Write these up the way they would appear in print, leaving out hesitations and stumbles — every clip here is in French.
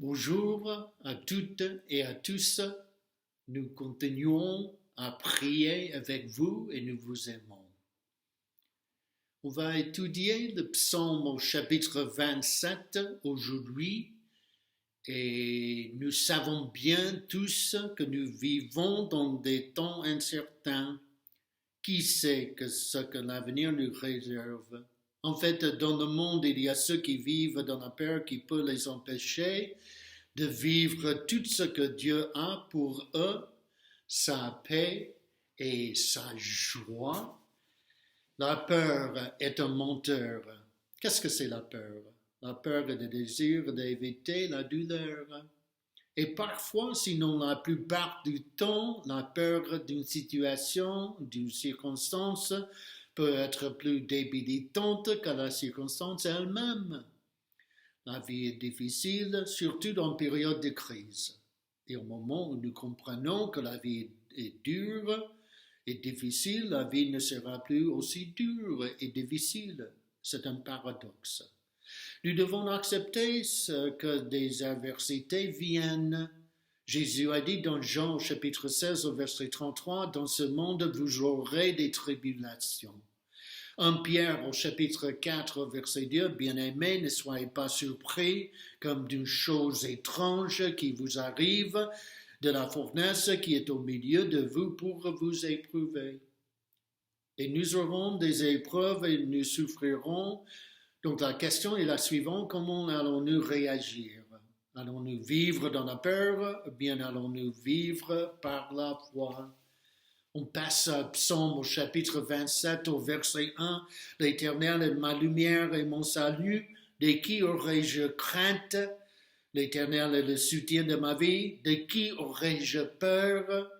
Bonjour à toutes et à tous. Nous continuons à prier avec vous et nous vous aimons. On va étudier le psaume au chapitre 27 aujourd'hui et nous savons bien tous que nous vivons dans des temps incertains. Qui sait ce que l'avenir nous réserve? En fait, dans le monde, il y a ceux qui vivent dans la peur qui peut les empêcher de vivre tout ce que Dieu a pour eux, sa paix et sa joie. La peur est un menteur. Qu'est-ce que c'est la peur? La peur est le désir d'éviter la douleur. Et parfois, sinon la plupart du temps, la peur d'une situation, d'une circonstance peut être plus débilitante que la circonstance elle-même. La vie est difficile, surtout en période de crise. Et au moment où nous comprenons que la vie est dure et difficile, la vie ne sera plus aussi dure et difficile. C'est un paradoxe. Nous devons accepter que des adversités viennent. Jésus a dit dans Jean chapitre 16 au verset 33, « Dans ce monde, vous aurez des tribulations. » 1 Pierre au chapitre 4 verset 2, « Bien-aimés, ne soyez pas surpris comme d'une chose étrange qui vous arrive de la fournaise qui est au milieu de vous pour vous éprouver. » Et nous aurons des épreuves et nous souffrirons. Donc la question est la suivante, comment allons-nous réagir? Allons-nous vivre dans la peur ou bien allons-nous vivre par la foi? On passe à Psaume au chapitre 27 au verset 1. « L'Éternel est ma lumière et mon salut. De qui aurais-je crainte? L'Éternel est le soutien de ma vie. De qui aurais-je peur? »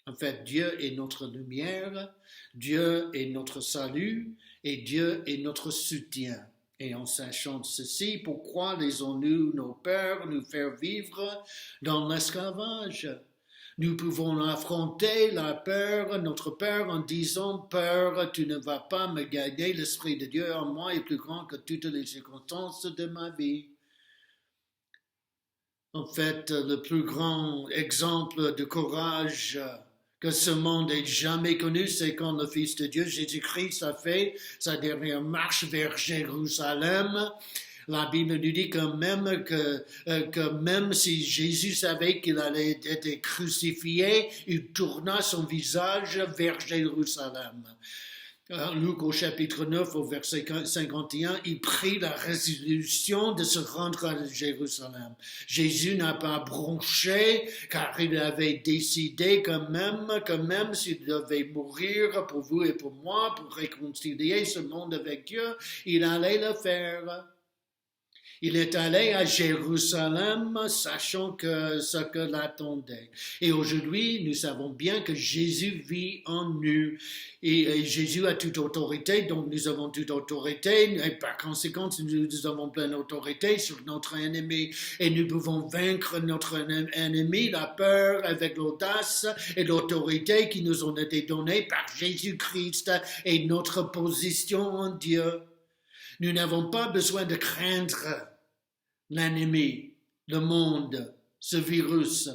En fait, Dieu est notre lumière, Dieu est notre salut et Dieu est notre soutien. Et en sachant ceci, pourquoi laissons-nous nos peurs nous faire vivre dans l'esclavage? Nous pouvons affronter la peur, notre peur, en disant « Peur, tu ne vas pas me gagner, l'Esprit de Dieu en moi est plus grand que toutes les circonstances de ma vie. » En fait, le plus grand exemple de courage que ce monde ait jamais connu, c'est quand le Fils de Dieu, Jésus-Christ, a fait sa dernière marche vers Jérusalem. La Bible nous dit que même si Jésus savait qu'il allait être crucifié, il tourna son visage vers Jérusalem. Luc au chapitre 9 au verset 51, il prit la résolution de se rendre à Jérusalem. Jésus n'a pas bronché car il avait décidé que même s'il devait mourir pour vous et pour moi, pour réconcilier ce monde avec Dieu, il allait le faire. Il est allé à Jérusalem, sachant que ce que l'attendait. Et aujourd'hui, nous savons bien que Jésus vit en nous. Et Jésus a toute autorité, donc nous avons toute autorité. Et par conséquent, nous avons pleine autorité sur notre ennemi. Et nous pouvons vaincre notre ennemi, la peur, avec l'audace et l'autorité qui nous ont été données par Jésus-Christ et notre position en Dieu. Nous n'avons pas besoin de craindre l'ennemi, le monde, ce virus.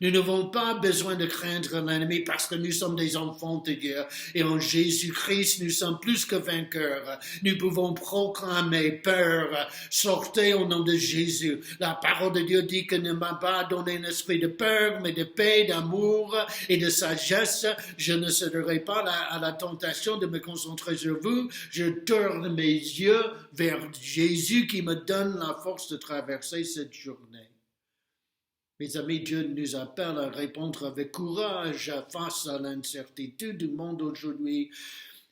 Nous n'avons pas besoin de craindre l'ennemi parce que nous sommes des enfants de Dieu et en Jésus-Christ nous sommes plus que vainqueurs. Nous pouvons proclamer peur, sortez au nom de Jésus. La parole de Dieu dit que ne m'a pas donné un esprit de peur, mais de paix, d'amour et de sagesse. Je ne céderai pas à la tentation de me concentrer sur vous. Je tourne mes yeux vers Jésus qui me donne la force de traverser cette journée. Mes amis, Dieu nous appelle à répondre avec courage face à l'incertitude du monde aujourd'hui.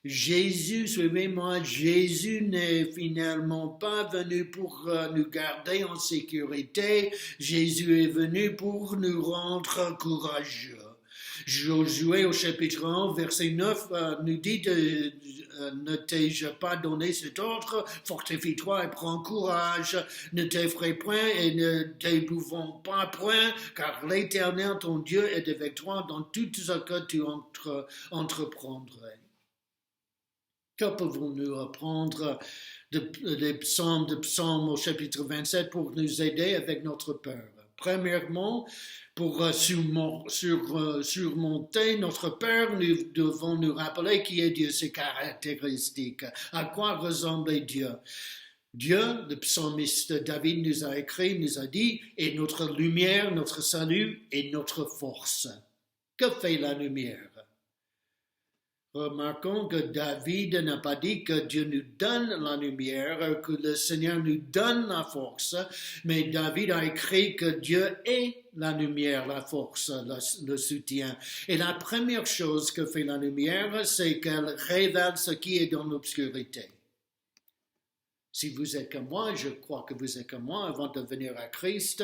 Jésus, suivez-moi, Jésus n'est finalement pas venu pour nous garder en sécurité. Jésus est venu pour nous rendre courageux. Josué au chapitre 1, verset 9, nous dit ne t'ai-je pas donné cet ordre, fortifie-toi et prends courage, ne t'effraie point et ne t'épouvante pas point, car l'Éternel ton Dieu est avec toi dans tout ce que tu entreprendrais. Que pouvons-nous apprendre des psaumes au chapitre 27 pour nous aider avec notre peur. Premièrement, pour surmonter notre peur, nous devons nous rappeler qui est Dieu, ses caractéristiques, à quoi ressemble Dieu. Dieu, le psalmiste David nous a écrit, nous a dit, est notre lumière, notre salut et notre force. Que fait la lumière? Remarquons que David n'a pas dit que Dieu nous donne la lumière, que le Seigneur nous donne la force, mais David a écrit que Dieu est la lumière, la force, le soutien. Et la première chose que fait la lumière, c'est qu'elle révèle ce qui est dans l'obscurité. Si vous êtes comme moi, je crois que vous êtes comme moi, avant de venir à Christ,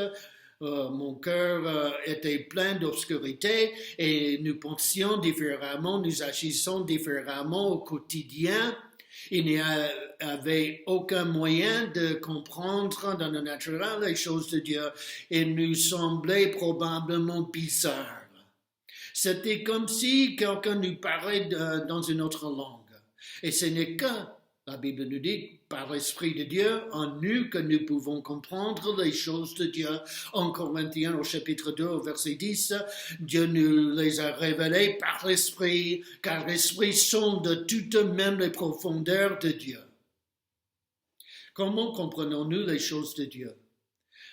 mon cœur était plein d'obscurité et nous pensions différemment, nous agissons différemment au quotidien. Il n'y avait aucun moyen de comprendre dans le naturel les choses de Dieu et nous semblait probablement bizarre. C'était comme si quelqu'un nous parlait dans une autre langue. Et ce n'est que, la Bible nous dit, par l'Esprit de Dieu, en nous que nous pouvons comprendre les choses de Dieu. En Corinthiens, au chapitre 2, au verset 10, Dieu nous les a révélés par l'Esprit, car l'Esprit sonde toutes même les profondeurs de Dieu. Comment comprenons-nous les choses de Dieu?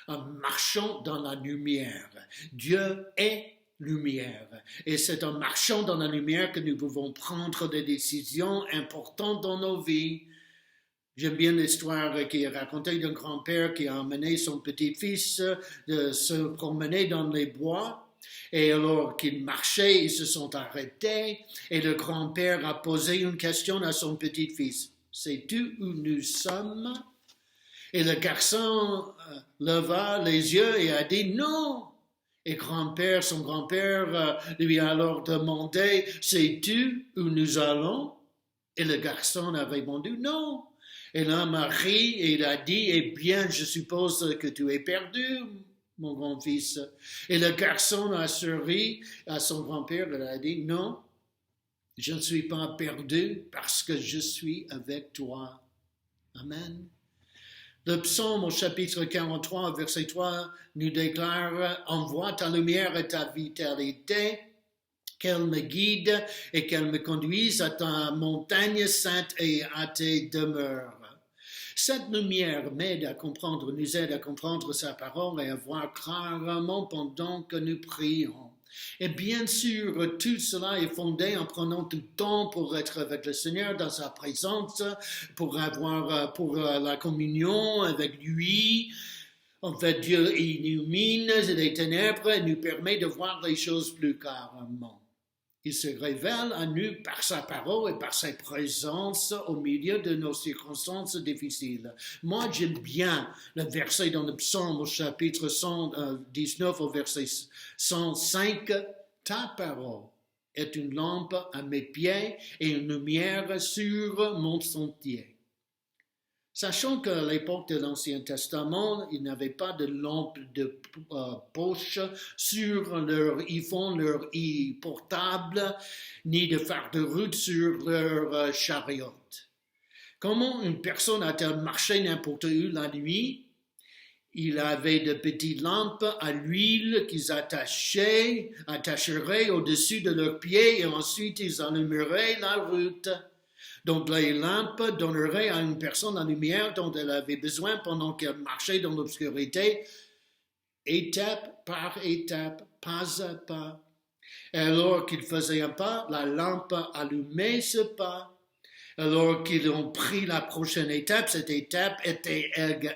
En marchant dans la lumière. Dieu est lumière. Et c'est en marchant dans la lumière que nous pouvons prendre des décisions importantes dans nos vies. J'aime bien l'histoire qui est racontée d'un grand-père qui a emmené son petit-fils se promener dans les bois. Et alors qu'ils marchaient, ils se sont arrêtés. Et le grand-père a posé une question à son petit-fils. Sais-tu où nous sommes? Et le garçon leva les yeux et a dit non. Et son grand-père lui a alors demandé, sais-tu où nous allons? Et le garçon a répondu non. Et l'homme a ri et il a dit, eh bien, je suppose que tu es perdu, mon grand-fils. Et le garçon a souri à son grand-père et a dit, non, je ne suis pas perdu parce que je suis avec toi. Amen. Le psaume au chapitre 43, verset 3, nous déclare « Envoie ta lumière et ta vitalité, qu'elle me guide et qu'elle me conduise à ta montagne sainte et à tes demeures. » Cette lumière m'aide à comprendre, nous aide à comprendre sa parole et à voir clairement pendant que nous prions. Et bien sûr, tout cela est fondé en prenant du temps pour être avec le Seigneur dans sa présence, pour la communion avec lui. En fait, Dieu illumine les ténèbres et nous permet de voir les choses plus clairement. Il se révèle à nous par sa parole et par sa présence au milieu de nos circonstances difficiles. Moi, j'aime bien le verset dans le psaume au chapitre 119 au verset 105. Ta parole est une lampe à mes pieds et une lumière sur mon sentier. Sachant qu'à l'époque de l'Ancien Testament, ils n'avaient pas de lampe de poche sur leur iPhone, leur portable, ni de phare de route sur leur chariot. Comment une personne a-t-elle marché n'importe où la nuit? Il avait de petites lampes à l'huile qu'ils attacheraient au-dessus de leurs pieds et ensuite ils allumeraient la route. Donc les lampes donneraient à une personne la lumière dont elle avait besoin pendant qu'elle marchait dans l'obscurité, étape par étape, pas à pas. Et alors qu'il faisait un pas, la lampe allumait ce pas. Alors qu'ils ont pris la prochaine étape, cette étape était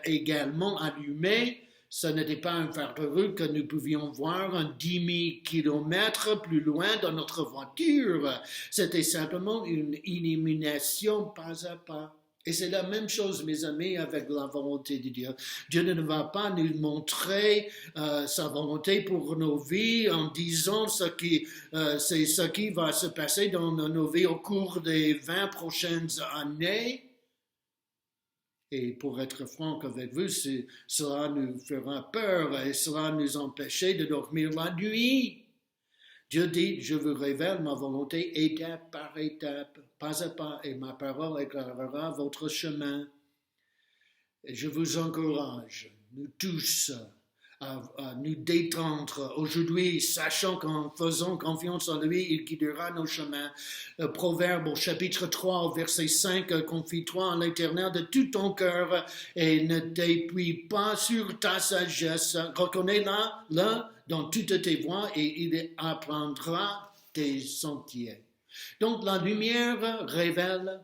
également allumée. Ce n'était pas un phare de route que nous pouvions voir 10 000 kilomètres plus loin dans notre voiture. C'était simplement une illumination pas à pas. Et c'est la même chose, mes amis, avec la volonté de Dieu. Dieu ne va pas nous montrer sa volonté pour nos vies en disant c'est ce qui va se passer dans nos vies au cours des 20 prochaines années. Et pour être franc avec vous, cela nous fera peur et cela nous empêchera de dormir la nuit. Dieu dit, je vous révèle ma volonté étape par étape, pas à pas, et ma parole éclairera votre chemin. Et je vous encourage, nous tous, à nous détendre aujourd'hui, sachant qu'en faisant confiance en lui, il guidera nos chemins. Proverbe au chapitre 3, au verset 5, confie-toi en l'Éternel de tout ton cœur et ne t'appuie pas sur ta sagesse. Reconnais-le dans toutes tes voies et il apprendra tes sentiers. Donc la lumière révèle,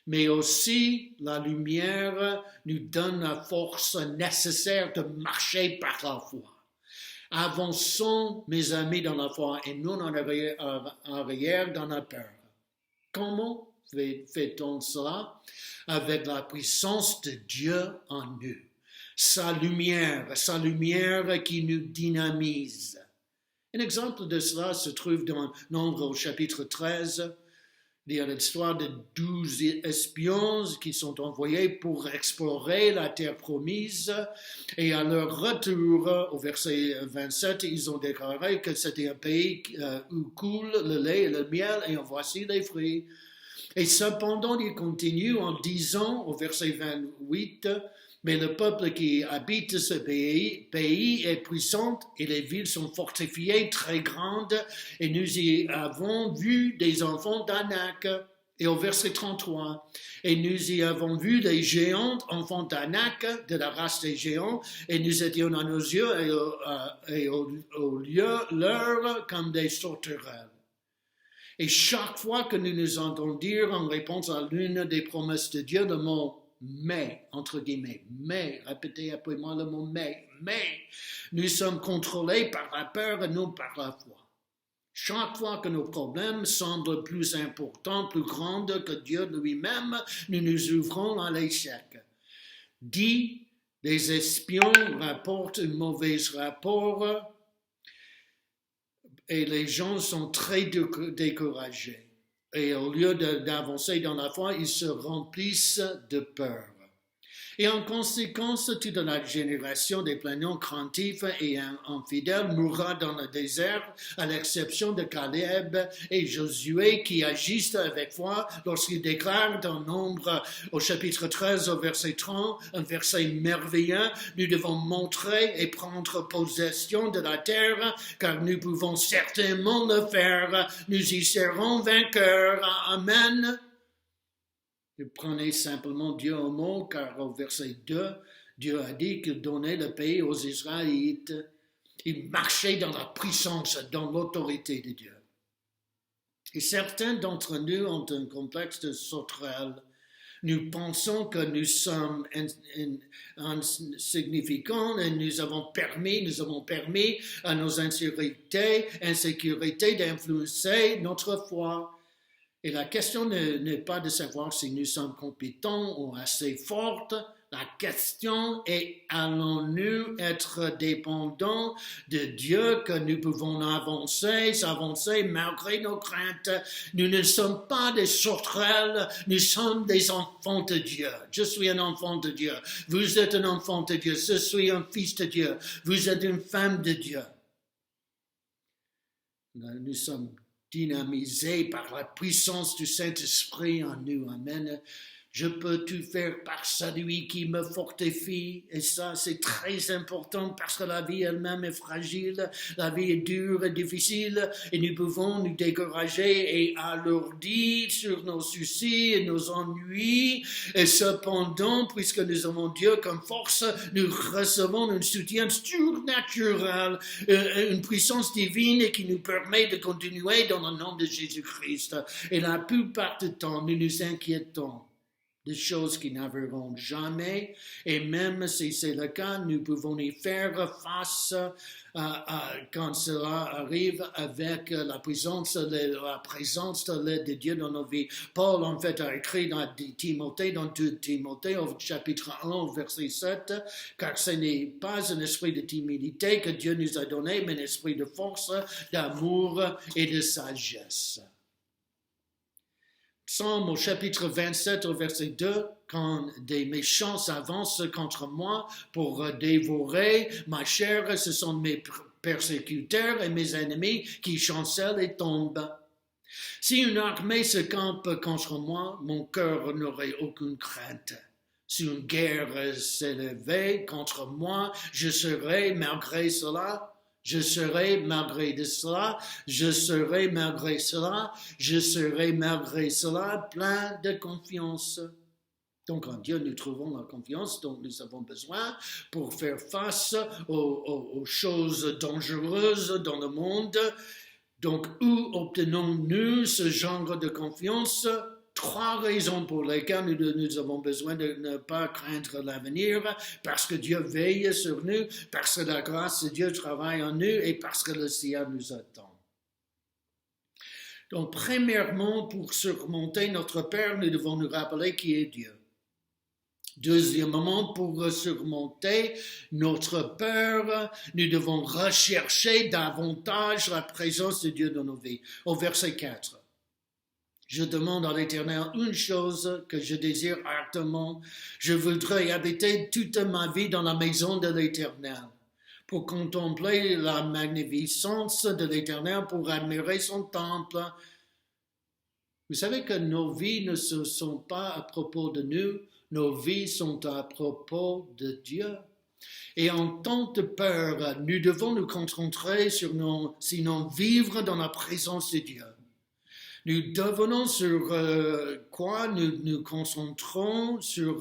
mais aussi la lumière nous donne la force nécessaire de marcher par la foi. Avançons, mes amis, dans la foi et non en arrière dans la peur. Comment fait-on cela? Avec la puissance de Dieu en nous. Sa lumière qui nous dynamise. Un exemple de cela se trouve dans Nombre au chapitre 13. Il y a l'histoire de 12 espions qui sont envoyés pour explorer la terre promise. Et à leur retour, au verset 27, ils ont déclaré que c'était un pays où coule le lait et le miel, et en voici les fruits. Et cependant, ils continuent en disant, au verset 28, mais le peuple qui habite ce pays est puissant et les villes sont fortifiées, très grandes, et nous y avons vu des enfants d'Anak. Et au verset 33, et nous y avons vu des géants, enfants d'Anak, de la race des géants, et nous étions à nos yeux et au lieu leur comme des sauterelles. Et chaque fois que nous nous entendons dire en réponse à l'une des promesses de Dieu, le mot mais, entre guillemets, mais, répétez après moi le mot mais, nous sommes contrôlés par la peur et non par la foi. Chaque fois que nos problèmes semblent plus importants, plus grands que Dieu lui-même, nous nous ouvrons à l'échec. Les espions rapportent un mauvais rapport et les gens sont très découragés. Et au lieu d'avancer dans la foi, ils se remplissent de peur. Et en conséquence, toute la génération des plaignants craintifs et infidèles mourra dans le désert, à l'exception de Caleb et Josué qui agissent avec foi lorsqu'ils déclarent dans Nombre au chapitre 13 au verset 30, un verset merveilleux, nous devons montrer et prendre possession de la terre, car nous pouvons certainement le faire, nous y serons vainqueurs. Amen. Prenez simplement Dieu au mot, car au verset 2, Dieu a dit qu'il donnait le pays aux Israélites. Il marchait dans la puissance, dans l'autorité de Dieu. Et certains d'entre nous ont un complexe de sauterelle. Nous pensons que nous sommes insignifiants et nous avons permis à nos insécurités d'influencer notre foi. Et la question n'est pas de savoir si nous sommes compétents ou assez forts. La question est, allons-nous être dépendants de Dieu, que nous pouvons s'avancer malgré nos craintes? Nous ne sommes pas des sauterelles, nous sommes des enfants de Dieu. Je suis un enfant de Dieu. Vous êtes un enfant de Dieu. Je suis un fils de Dieu. Vous êtes une femme de Dieu. Nous sommes dynamisé par la puissance du Saint-Esprit en nous. Amen. Je peux tout faire par celui qui me fortifie. Et ça, c'est très important parce que la vie elle-même est fragile. La vie est dure et difficile. Et nous pouvons nous décourager et alourdir sur nos soucis et nos ennuis. Et cependant, puisque nous avons Dieu comme force, nous recevons un soutien surnaturel, une puissance divine qui nous permet de continuer dans le nom de Jésus-Christ. Et la plupart du temps, nous nous inquiétons des choses qui n'arriveront jamais, et même si c'est le cas, nous pouvons y faire face quand cela arrive avec la présence de l'aide de Dieu dans nos vies. Paul, en fait, a écrit dans 2 Timothée, au chapitre 1, au verset 7, car ce n'est pas un esprit de timidité que Dieu nous a donné, mais un esprit de force, d'amour et de sagesse. Psaume au chapitre 27 au verset 2, quand des méchants s'avancent contre moi pour dévorer ma chair, ce sont mes persécuteurs et mes ennemis qui chancellent et tombent. Si une armée se campe contre moi, mon cœur n'aurait aucune crainte. Si une guerre s'élevait contre moi, je serai malgré cela, je serai malgré de cela, je serai malgré cela, je serai malgré cela plein de confiance. Donc en Dieu, nous trouvons la confiance dont nous avons besoin pour faire face aux choses dangereuses dans le monde. Donc où obtenons-nous ce genre de confiance? 3 raisons pour lesquelles nous avons besoin de ne pas craindre l'avenir, parce que Dieu veille sur nous, parce que la grâce de Dieu travaille en nous et parce que le ciel nous attend. Donc premièrement, pour surmonter notre peur, nous devons nous rappeler qui est Dieu. Deuxièmement, pour surmonter notre peur, nous devons rechercher davantage la présence de Dieu dans nos vies. Au verset 4. Je demande à l'Éternel une chose que je désire ardemment. Je voudrais habiter toute ma vie dans la maison de l'Éternel, pour contempler la magnificence de l'Éternel, pour admirer son temple. Vous savez que nos vies ne sont pas à propos de nous, nos vies sont à propos de Dieu. Et en temps de peur, nous devons nous concentrer sur sinon vivre dans la présence de Dieu. Nous devenons sur quoi nous nous concentrons, sur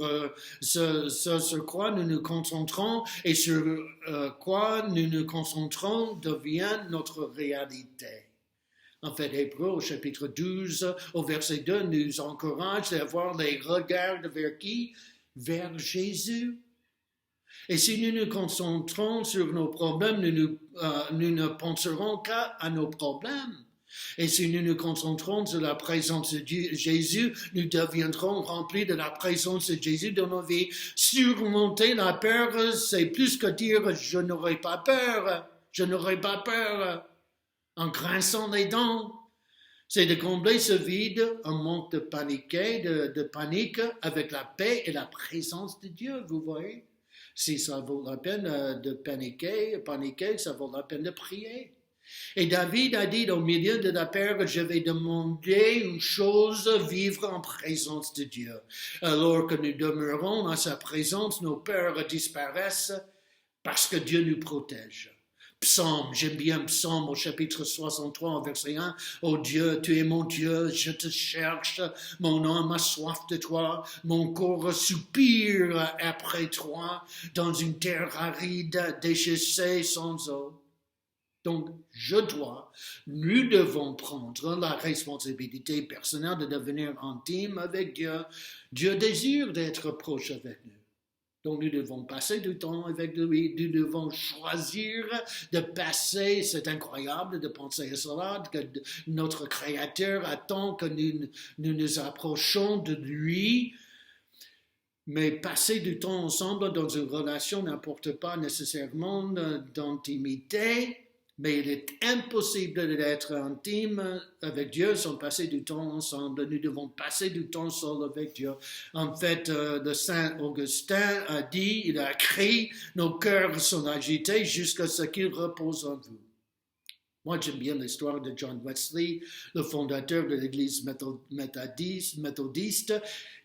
quoi nous nous concentrons et sur quoi nous nous concentrons devient notre réalité. En fait, Hébreux, au chapitre 12, au verset 2, nous encourage à avoir les regards vers qui? Vers Jésus. Et si nous nous concentrons sur nos problèmes, nous ne penserons qu'à nos problèmes. Et si nous nous concentrons sur la présence de Jésus, nous deviendrons remplis de la présence de Jésus dans nos vies. Surmonter la peur, c'est plus que dire « je n'aurai pas peur », je n'aurai pas peur. En grinçant les dents, c'est de combler ce vide, un manque de panique avec la paix et la présence de Dieu, vous voyez. Si ça vaut la peine de paniquer, ça vaut la peine de prier. Et David a dit au milieu de la peur, je vais demander une chose, vivre en présence de Dieu. Alors que nous demeurons à sa présence, nos peurs disparaissent parce que Dieu nous protège. Psaume, j'aime bien Psaume au chapitre 63, au verset 1. Oh Dieu, tu es mon Dieu, je te cherche, mon âme a soif de toi, mon corps soupire après toi, dans une terre aride, déchaissée sans eau. Donc, nous devons prendre la responsabilité personnelle de devenir intime avec Dieu. Dieu désire d'être proche avec nous. Donc, nous devons passer du temps avec lui, nous devons choisir de passer, c'est incroyable de penser à cela, que notre Créateur attend que nous approchons de lui, mais passer du temps ensemble dans une relation n'apporte pas nécessairement d'intimité. Mais il est impossible d'être intime avec Dieu sans passer du temps ensemble. Nous devons passer du temps seul avec Dieu. En fait, le Saint Augustin a dit, il a écrit, nos cœurs sont agités jusqu'à ce qu'ils reposent en vous. Moi, j'aime bien l'histoire de John Wesley, le fondateur de l'Église méthodiste,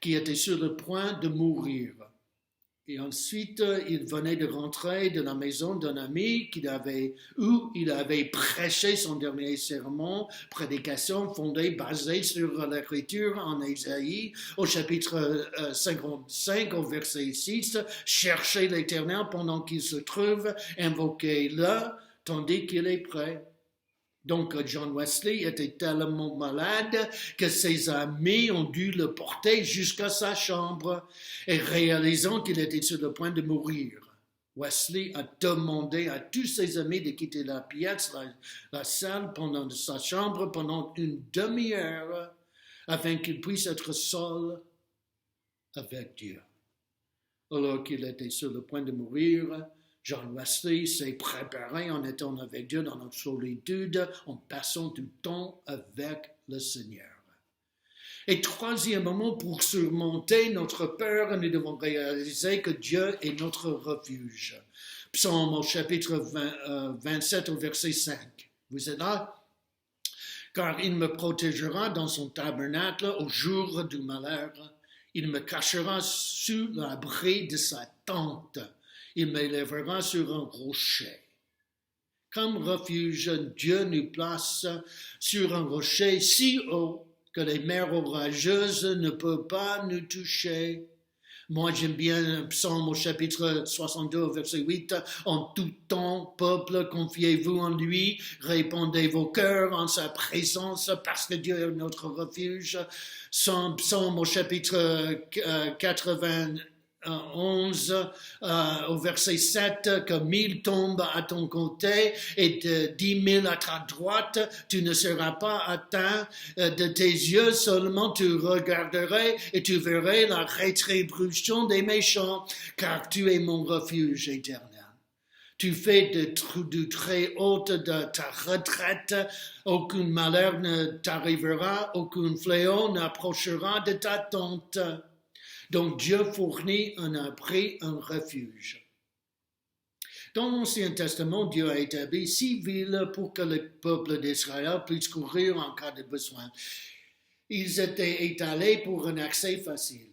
qui était sur le point de mourir. Et ensuite, il venait de rentrer de la maison d'un ami où il avait prêché son dernier sermon, prédication basée sur l'écriture en Ésaïe, au chapitre 55, au verset 6, « Cherchez l'Éternel pendant qu'il se trouve, invoquez-le, tandis qu'il est prêt. » Donc, John Wesley était tellement malade que ses amis ont dû le porter jusqu'à sa chambre et réalisant qu'il était sur le point de mourir. Wesley a demandé à tous ses amis de quitter la pièce, la salle, pendant sa chambre pendant une demi-heure afin qu'il puisse être seul avec Dieu. Alors qu'il était sur le point de mourir, John Wesley s'est préparé en étant avec Dieu dans notre solitude, en passant du temps avec le Seigneur. Et troisièmement, pour surmonter notre peur, nous devons réaliser que Dieu est notre refuge. Psaume au chapitre 27 au verset 5. Vous êtes là? Car il me protégera dans son tabernacle au jour du malheur. Il me cachera sous l'abri de sa tente. Il m'élèvera sur un rocher. Comme refuge, Dieu nous place sur un rocher si haut que les mers orageuses ne peuvent pas nous toucher. Moi, j'aime bien le psaume au chapitre 62, verset 8. En tout temps, peuple, confiez-vous en lui, répandez vos cœurs en sa présence, parce que Dieu est notre refuge. Son psaume au chapitre 91, au verset 7, que 1000 tombent à ton côté et de 10 000 à ta droite, tu ne seras pas atteint. De tes yeux seulement tu regarderais et tu verrais la rétribution des méchants, car tu es mon refuge éternel. Tu fais du très haut de ta retraite, aucun malheur ne t'arrivera, aucun fléau n'approchera de ta tente. Donc Dieu fournit un abri, un refuge. Dans l'Ancien Testament, Dieu a établi 6 villes pour que le peuple d'Israël puisse courir en cas de besoin. Ils étaient étalés pour un accès facile.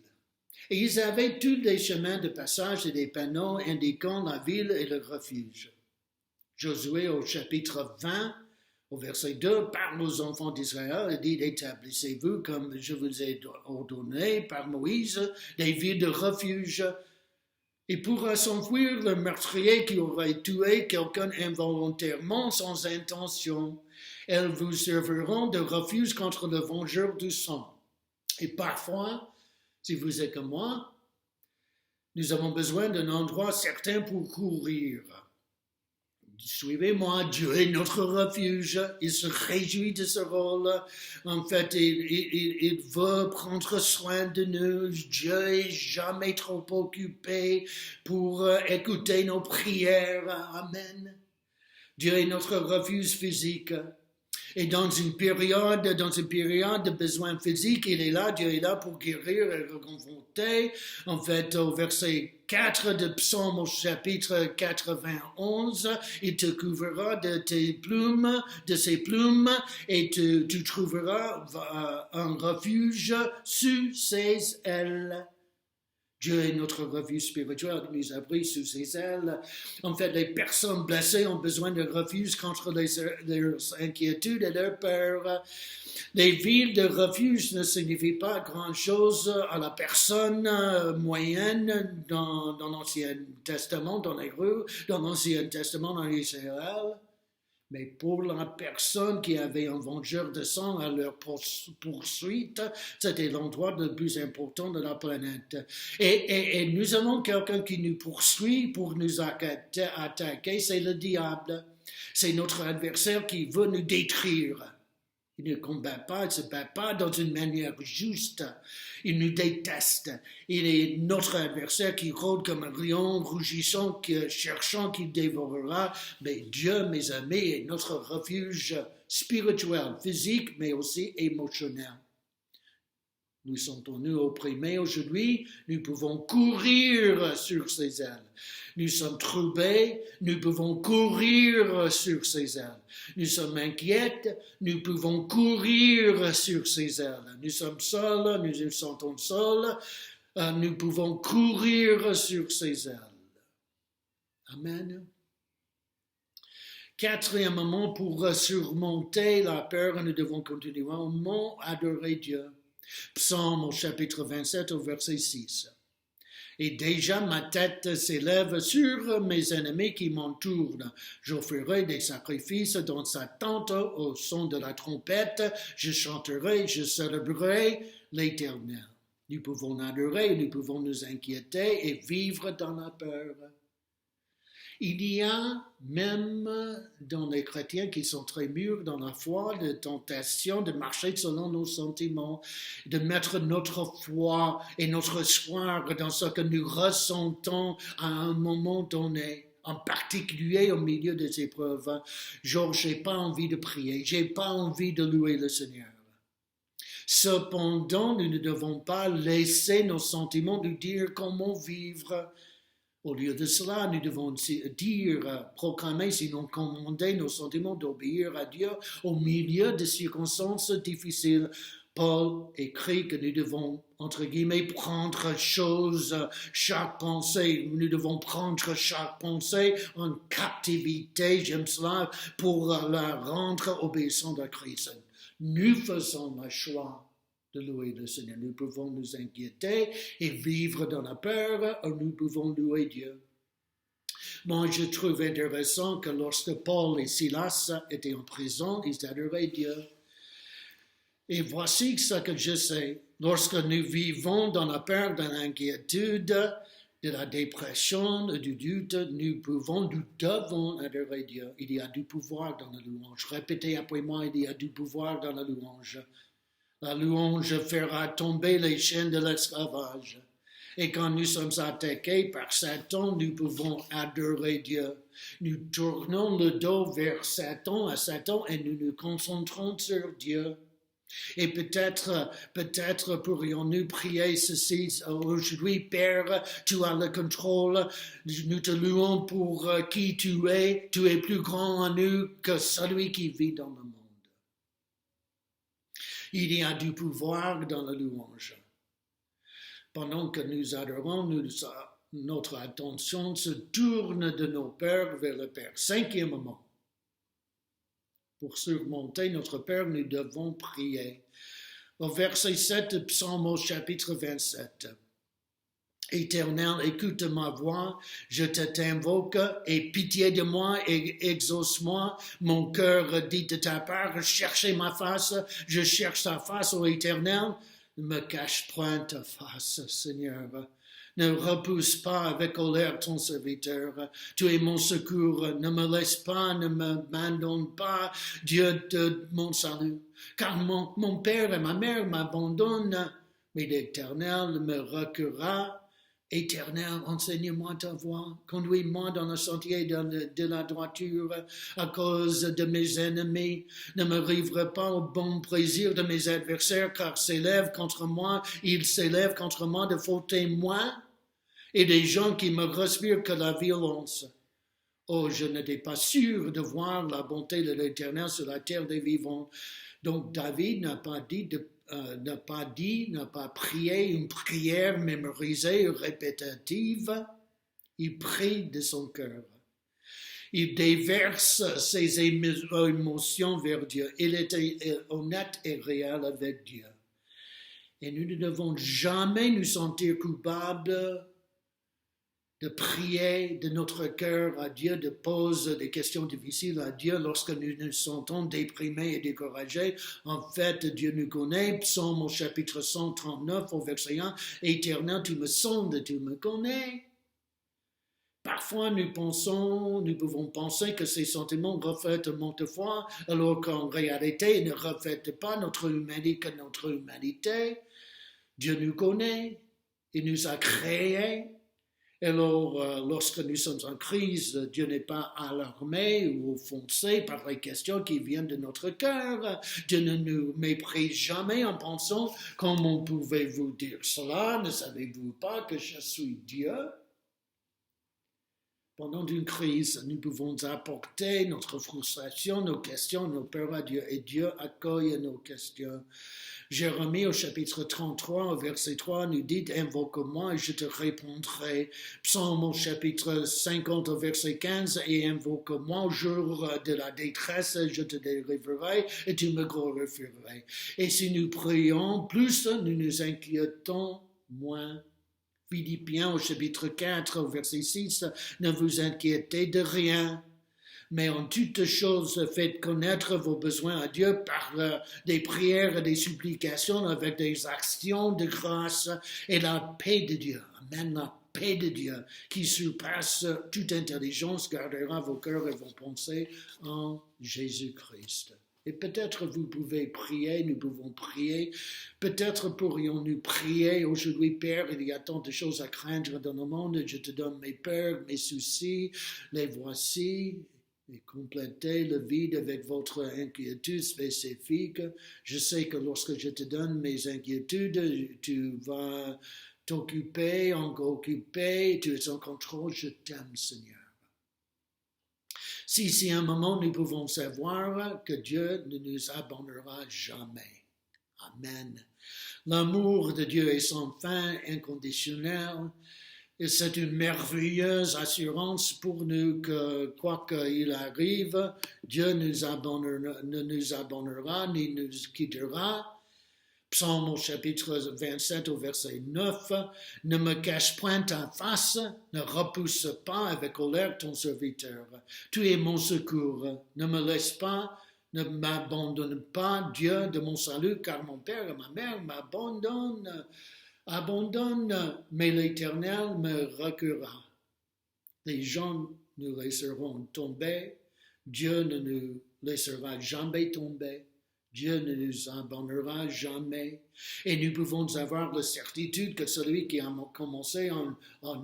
Et ils avaient tous les chemins de passage et des panneaux indiquant la ville et le refuge. Josué au chapitre 20, au verset 2, parle aux enfants d'Israël et dit, établissez-vous comme je vous ai ordonné par Moïse, des villes de refuge. Et pour s'enfuir le meurtrier qui aurait tué quelqu'un involontairement sans intention, elles vous serviront de refuge contre le vengeur du sang. Et parfois, si vous êtes comme moi, nous avons besoin d'un endroit certain pour courir. Suivez-moi, Dieu est notre refuge, il se réjouit de ce rôle. En fait, il veut prendre soin de nous. Dieu est jamais trop occupé pour écouter nos prières. Amen. Dieu est notre refuge physique. Et dans une période de besoin physique, il est là, Dieu est là pour guérir et reconforter. En fait, au verset 4 de Psaume au chapitre 91, il te couvrira de ses plumes, et tu trouveras un refuge sous ses ailes. Dieu est notre refuge spirituel, il nous abrite sous ses ailes. En fait, les personnes blessées ont besoin de refuge contre leurs inquiétudes et leurs peurs. Les villes de refuge ne signifient pas grand-chose à la personne moyenne dans l'Ancien Testament, dans les rues, dans l'Ancien Testament dans Israël. Mais pour la personne qui avait un vengeur de sang à leur poursuite, c'était l'endroit le plus important de la planète. Et nous avons quelqu'un qui nous poursuit pour nous attaquer, c'est le diable. C'est notre adversaire qui veut nous détruire. Il ne combat pas, il ne se bat pas dans une manière juste. Il nous déteste. Il est notre adversaire qui rôde comme un lion rougissant, cherchant qu'il dévorera. Mais Dieu, mes amis, est notre refuge spirituel, physique, mais aussi émotionnel. Nous sentons-nous opprimés aujourd'hui, nous pouvons courir sur ses ailes. Nous sommes troublés, nous pouvons courir sur ses ailes. Nous sommes inquiets, nous pouvons courir sur ses ailes. Nous sommes seuls, nous nous sentons seuls, nous pouvons courir sur ses ailes. Amen. Quatrièmement, pour surmonter la peur, nous devons continuellement adorer Dieu. Psaume au chapitre 27 au verset 6. Et déjà ma tête s'élève sur mes ennemis qui m'entourent. J'offrirai des sacrifices dans sa tente au son de la trompette. Je chanterai, je célébrerai l'Éternel. Nous pouvons adorer, nous pouvons nous inquiéter et vivre dans la peur. Il y a même dans les chrétiens qui sont très mûrs dans la foi, de tentation de marcher selon nos sentiments, de mettre notre foi et notre espoir dans ce que nous ressentons à un moment donné, en particulier au milieu des épreuves. Genre, j'ai pas envie de prier, j'ai pas envie de louer le Seigneur. Cependant, nous ne devons pas laisser nos sentiments nous dire comment vivre. Au lieu de cela, nous devons dire, proclamer, sinon commander nos sentiments d'obéir à Dieu au milieu de circonstances difficiles. Paul écrit que nous devons, entre guillemets, prendre chaque pensée. Nous devons prendre chaque pensée en captivité, j'aime cela, pour la rendre obéissante à Christ. Nous faisons le choix de louer le Seigneur. Nous pouvons nous inquiéter et vivre dans la peur, ou nous pouvons louer Dieu. Moi, je trouve intéressant que lorsque Paul et Silas étaient en prison, ils adoraient Dieu. Et voici ce que je sais. Lorsque nous vivons dans la peur, dans l'inquiétude, de la dépression, du doute, nous devons adorer Dieu. Il y a du pouvoir dans la louange. Répétez après moi, il y a du pouvoir dans la louange. La louange fera tomber les chaînes de l'esclavage. Et quand nous sommes attaqués par Satan, nous pouvons adorer Dieu. Nous tournons le dos vers Satan, et nous nous concentrons sur Dieu. Et peut-être pourrions-nous prier ceci aujourd'hui. Père, tu as le contrôle. Nous te louons pour qui tu es. Tu es plus grand en nous que celui qui vit dans le monde. Il y a du pouvoir dans la louange. Pendant que nous adorons, notre attention se tourne de nos peurs vers le Père. Cinquièmement, pour surmonter notre peur, nous devons prier. Au verset 7, Psaume au chapitre 27. Éternel, écoute ma voix, je t'invoque, aie pitié de moi et exauce-moi. Mon cœur dit de ta part, cherchez ma face, je cherche ta face, ô Éternel. Ne me cache point ta face, Seigneur. Ne repousse pas avec colère ton serviteur. Tu es mon secours. Ne me laisse pas, ne m'abandonne pas, Dieu de mon salut. Car mon père et ma mère m'abandonnent, mais l'Éternel me recueillera. Éternel, enseigne-moi ta voie, conduis-moi dans le sentier de la droiture à cause de mes ennemis. Ne me livre pas au bon plaisir de mes adversaires, car ils s'élèvent contre moi de faux témoins et des gens qui me respirent que la violence. Oh, je n'étais pas sûr de voir la bonté de l'Éternel sur la terre des vivants. Donc David n'a pas prié une prière mémorisée ou répétitive. Il prie de son cœur. Il déverse ses émotions vers Dieu. Il était honnête et réel avec Dieu. Et nous ne devons jamais nous sentir coupables de prier de notre cœur à Dieu, de poser des questions difficiles à Dieu lorsque nous nous sentons déprimés et découragés. En fait, Dieu nous connaît. Psaume au chapitre 139 au verset 1. Éternel, tu me sondes, tu me connais. Parfois, nous pouvons penser que ces sentiments reflètent notre foi, alors qu'en réalité, ils ne reflètent pas notre humanité. Dieu nous connaît, il nous a créés. Alors, lorsque nous sommes en crise, Dieu n'est pas alarmé ou offensé par les questions qui viennent de notre cœur. Dieu ne nous méprise jamais en pensant « Comment pouvez-vous dire cela? Ne savez-vous pas que je suis Dieu ?» Pendant une crise, nous pouvons apporter notre frustration, nos questions, nos peurs à Dieu, et Dieu accueille nos questions. Jérémie au chapitre 33, au verset 3, nous dit « Invoque-moi et je te répondrai ». Psaume au chapitre 50, au verset 15 « Et invoque-moi au jour de la détresse, je te délivrerai et tu me glorifieras ». Et si nous prions plus, nous nous inquiétons moins. Philippiens au chapitre 4, au verset 6, « Ne vous inquiétez de rien ». Mais en toutes choses, faites connaître vos besoins à Dieu par des prières et des supplications avec des actions de grâce et la paix de Dieu. Amen, la paix de Dieu qui surpasse toute intelligence gardera vos cœurs et vos pensées en Jésus-Christ. Et peut-être vous pouvez prier, nous pouvons prier. Peut-être pourrions-nous prier aujourd'hui, Père, il y a tant de choses à craindre dans le monde. Je te donne mes peurs, mes soucis, les voici. Et complétez le vide avec votre inquiétude spécifique. Je sais que lorsque je te donne mes inquiétudes, tu vas t'occuper, tu es en contrôle. Je t'aime, Seigneur. Si à un moment nous pouvons savoir que Dieu ne nous abandonnera jamais. Amen. L'amour de Dieu est sans fin, inconditionnel, et c'est une merveilleuse assurance pour nous que, quoi qu'il arrive, Dieu ne nous abandonnera ni nous quittera. Psaume au chapitre 27 au verset 9, « Ne me cache point ta face, ne repousse pas avec colère ton serviteur. Tu es mon secours, ne me laisse pas, ne m'abandonne pas, Dieu de mon salut, car mon père et ma mère m'abandonnent. Mais l'Éternel me recueillera. Les gens nous laisseront tomber, Dieu ne nous laissera jamais tomber. Dieu ne nous abandonnera jamais. Et nous pouvons avoir la certitude que celui qui a commencé en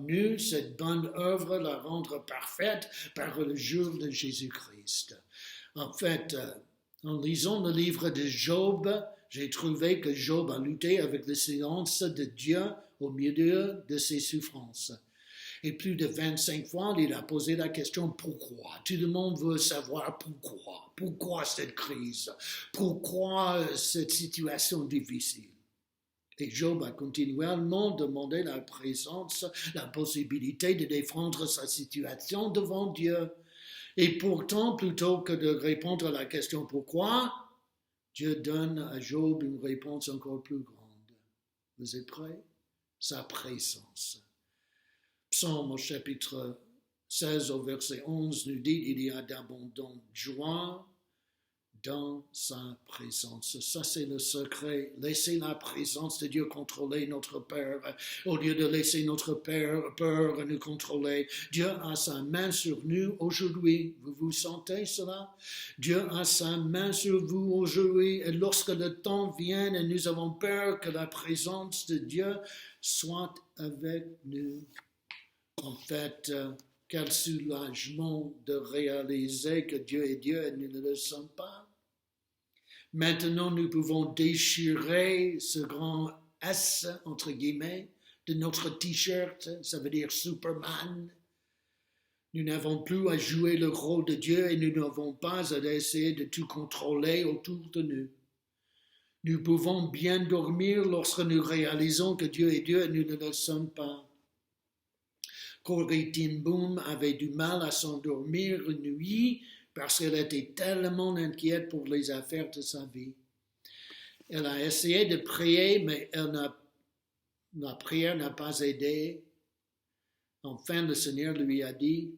nous cette bonne œuvre la rendre parfaite par le jour de Jésus-Christ. En fait, en lisant le livre de Job, j'ai trouvé que Job a lutté avec le silence de Dieu au milieu de ses souffrances. Et plus de 25 fois, il a posé la question « Pourquoi ?» Tout le monde veut savoir pourquoi. Pourquoi cette crise? Pourquoi cette situation difficile? Et Job a continuellement demandé la présence, la possibilité de défendre sa situation devant Dieu. Et pourtant, plutôt que de répondre à la question « Pourquoi ?», Dieu donne à Job une réponse encore plus grande. Vous êtes prêts? Sa présence. Psaume au chapitre 16 au verset 11 nous dit il y a d'abondante joie dans sa présence. Ça, c'est le secret. Laissez la présence de Dieu contrôler notre peur. Au lieu de laisser notre peur nous contrôler, Dieu a sa main sur nous aujourd'hui. Vous sentez cela? Dieu a sa main sur vous aujourd'hui. Et lorsque le temps vient et nous avons peur que la présence de Dieu soit avec nous, en fait, quel soulagement de réaliser que Dieu est Dieu et nous ne le sommes pas. Maintenant, nous pouvons déchirer ce grand S, entre guillemets, de notre t-shirt, ça veut dire Superman. Nous n'avons plus à jouer le rôle de Dieu et nous n'avons pas à essayer de tout contrôler autour de nous. Nous pouvons bien dormir lorsque nous réalisons que Dieu est Dieu et nous ne le sommes pas. Corrie ten Boom avait du mal à s'endormir une nuit parce qu'elle était tellement inquiète pour les affaires de sa vie. Elle a essayé de prier, mais la prière n'a pas aidé. Enfin, le Seigneur lui a dit,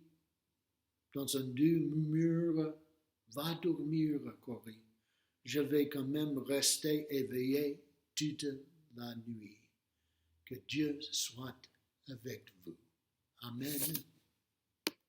dans un doux murmure, « Va dormir, Corrie. Je vais quand même rester éveillé toute la nuit. Que Dieu soit avec vous. » Amen.